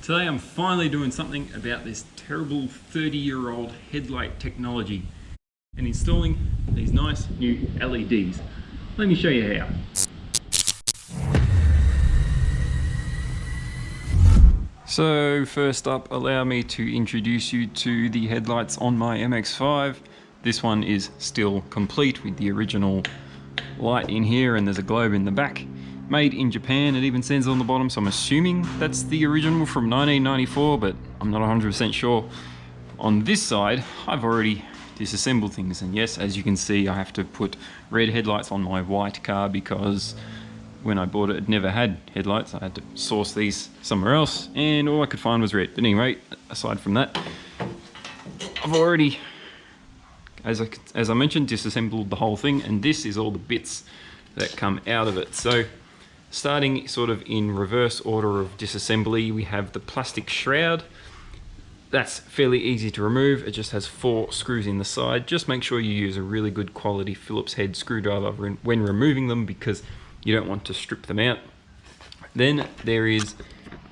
Today I'm finally doing something about this terrible 30-year-old headlight technology and installing these nice new LEDs. Let me show you how. So first up, allow me to introduce you to the headlights on my MX-5. This one is still complete with the original light in here, and there's a globe in the back. Made in Japan, it even says on the bottom, so I'm assuming that's the original from 1994, but I'm not 100% sure. On this side, I've already disassembled things, and yes, as you can see, I have to put red headlights on my white car because when I bought it, it never had headlights. I had to source these somewhere else, and all I could find was red. But anyway, aside from that, I've already, as I mentioned, disassembled the whole thing, and this is all the bits that come out of it. So starting sort of in reverse order of disassembly, we have the plastic shroud. That's fairly easy to remove. It just has 4 screws in the side. Just make sure you use a really good quality Phillips head screwdriver when removing them, because you don't want to strip them out. Then there is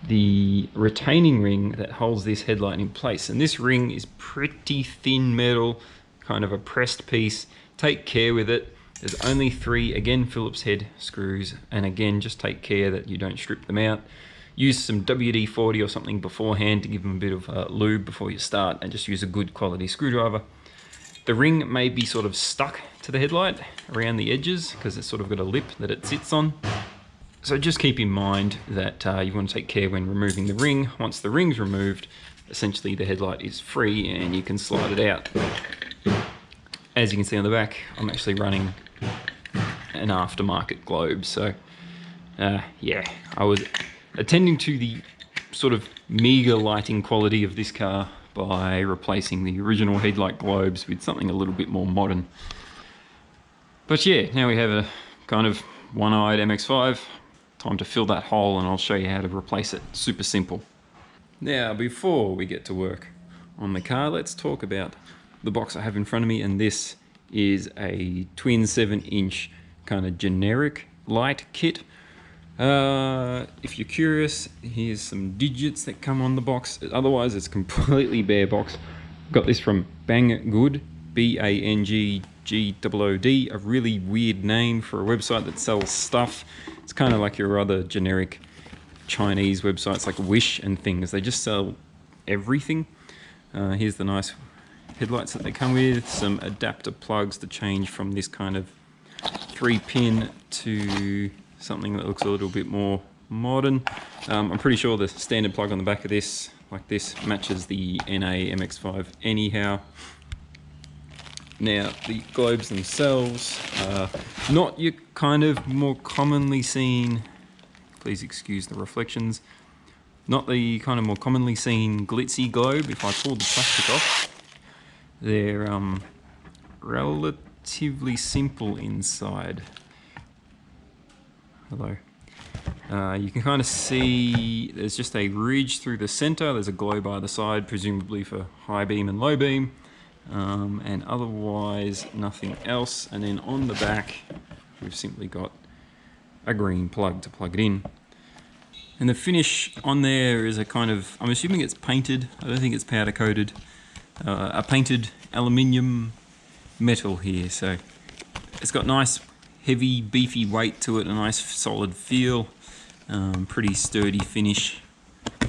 the retaining ring that holds this headlight in place, and this ring is pretty thin metal, kind of a pressed piece. Take care with it. There's only 3, again, Phillips head screws, and again, just take care that you don't strip them out. Use some WD-40 or something beforehand to give them a bit of lube before you start, and just use a good quality screwdriver. The ring may be sort of stuck to the headlight around the edges because it's sort of got a lip that it sits on. So just keep in mind that you want to take care when removing the ring. Once the ring's removed, essentially the headlight is free and you can slide it out. As you can see on the back, I'm actually running an aftermarket globe. So yeah, I was attending to the sort of meager lighting quality of this car by replacing the original headlight globes with something a little bit more modern. But yeah, now we have a kind of one-eyed MX-5. Time to fill that hole, and I'll show you how to replace it. Super simple. Now, before we get to work on the car, let's talk about the box I have in front of me, and this is a twin 7-inch kind of generic light kit. If you're curious, here's some digits that come on the box. Otherwise, it's completely bare box. Got this from Banggood, B-A-N-G-G-O-O-D, a really weird name for a website that sells stuff. It's kind of like your other generic Chinese websites like Wish and things. They just sell everything. Here's the nice headlights that they come with, some adapter plugs to change from this kind of 3-pin to something that looks a little bit more modern. I'm pretty sure the standard plug on the back of this, like this, matches the NA MX-5 anyhow. Now, the globes themselves are not your kind of more commonly seen, please excuse the reflections, not the kind of more commonly seen glitzy globe. If I pull the plastic off, they're relatively simple inside. Hello. You can kind of see there's just a ridge through the center. There's a globe either side, presumably for high beam and low beam, and otherwise nothing else. And then on the back, we've simply got a green plug to plug it in. And the finish on there is a kind of, I'm assuming it's painted. I don't think it's powder coated. A painted aluminium metal here. So it's got nice heavy, beefy weight to it, a nice solid feel, pretty sturdy finish.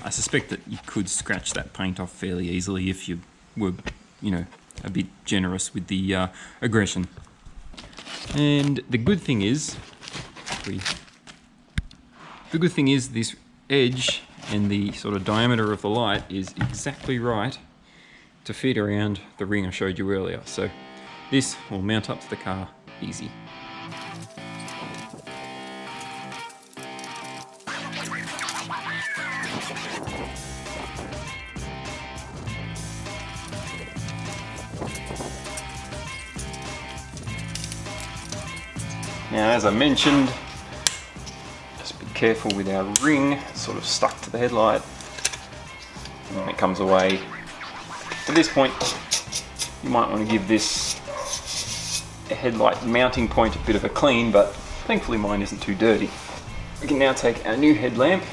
I suspect that you could scratch that paint off fairly easily if you were, you know, a bit generous with the aggression. And the good thing is, this edge and the sort of diameter of the light is exactly right to fit around the ring I showed you earlier. So this will mount up to the car easy. Now, as I mentioned, just be careful with our ring. It's sort of stuck to the headlight, and when it comes away. At this point, you might want to give this headlight mounting point a bit of a clean, but thankfully mine isn't too dirty. We can now take our new headlamp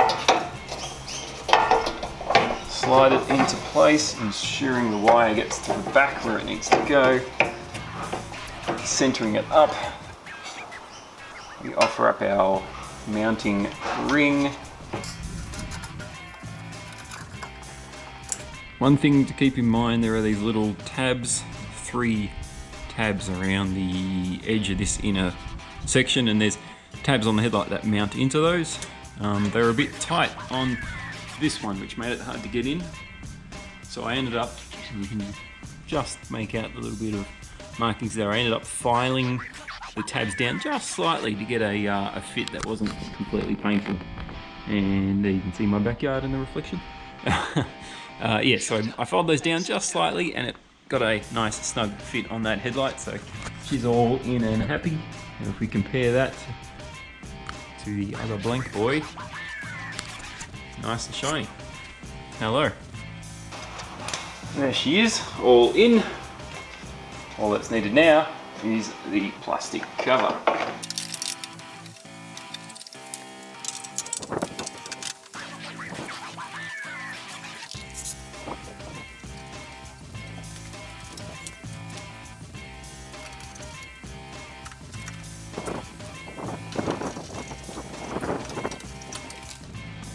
slide it into place, ensuring the wire gets to the back where it needs to go. Centering it up. We offer up our mounting ring. One thing to keep in mind, there are these little tabs, 3 tabs around the edge of this inner section, and there's tabs on the headlight that mount into those. They're a bit tight on this one, which made it hard to get in. So I ended up, you can just make out a little bit of markings there, I ended up filing the tabs down just slightly to get a fit that wasn't completely painful. And there you can see my backyard in the reflection. Yeah, so I filed those down just slightly and it got a nice snug fit on that headlight, so she's all in and happy. And if we compare that to the other blank boy, nice and shiny. Hello. There she is, all in. All that's needed now is the plastic cover.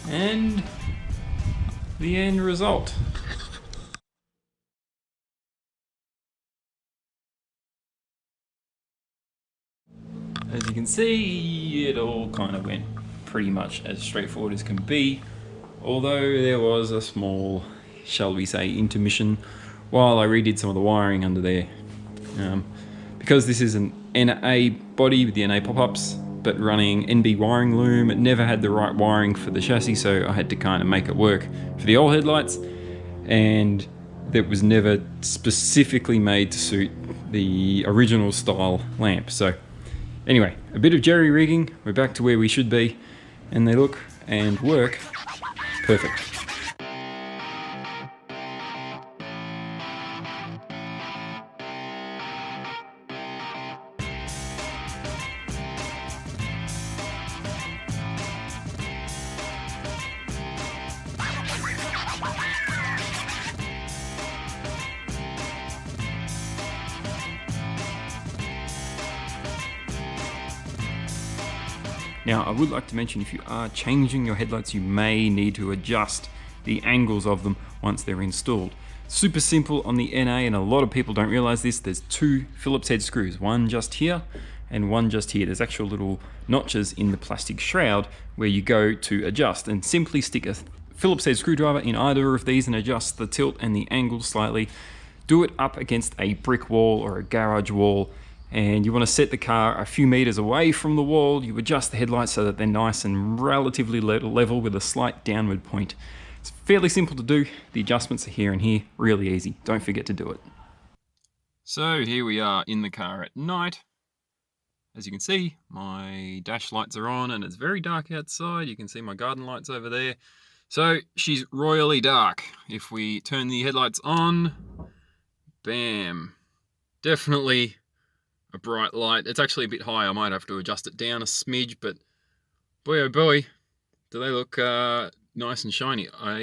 And the end result. As you can see, it all kind of went pretty much as straightforward as can be, although there was a small, shall we say, intermission while I redid some of the wiring under there. Because this is an NA body with the NA pop-ups, but running NB wiring loom, it never had the right wiring for the chassis, so I had to kind of make it work for the old headlights, and that was never specifically made to suit the original style lamp. So anyway, a bit of jerry rigging, we're back to where we should be, and they look and work perfect. Now, I would like to mention, if you are changing your headlights, you may need to adjust the angles of them once they're installed. Super simple on the NA, and a lot of people don't realize this. There's 2 Phillips head screws, one just here and one just here. There's actual little notches in the plastic shroud where you go to adjust, and simply stick a Phillips head screwdriver in either of these and adjust the tilt and the angle slightly. Do it up against a brick wall or a garage wall, and you want to set the car a few meters away from the wall. You adjust the headlights so that they're nice and relatively level with a slight downward point. It's fairly simple to do. The adjustments are here and here, really easy. Don't forget to do it. So here we are in the car at night. As you can see, my dash lights are on and it's very dark outside. You can see my garden lights over there. So she's royally dark. If we turn the headlights on, bam, definitely a bright light. It's actually a bit high. I might have to adjust it down a smidge, but boy oh boy, do they look nice and shiny. I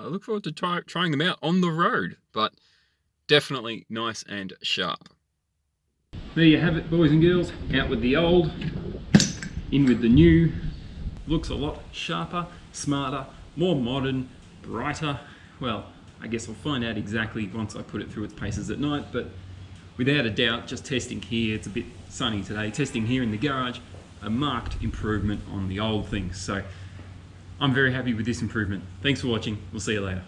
look forward to trying them out on the road, but definitely nice and sharp. There you have it, boys and girls. Out with the old, in with the new. Looks a lot sharper, smarter, more modern, brighter. Well, I guess I'll find out exactly once I put it through its paces at night, but without a doubt, just testing here, it's a bit sunny today, testing here in the garage, a marked improvement on the old things. So I'm very happy with this improvement. Thanks for watching. We'll see you later.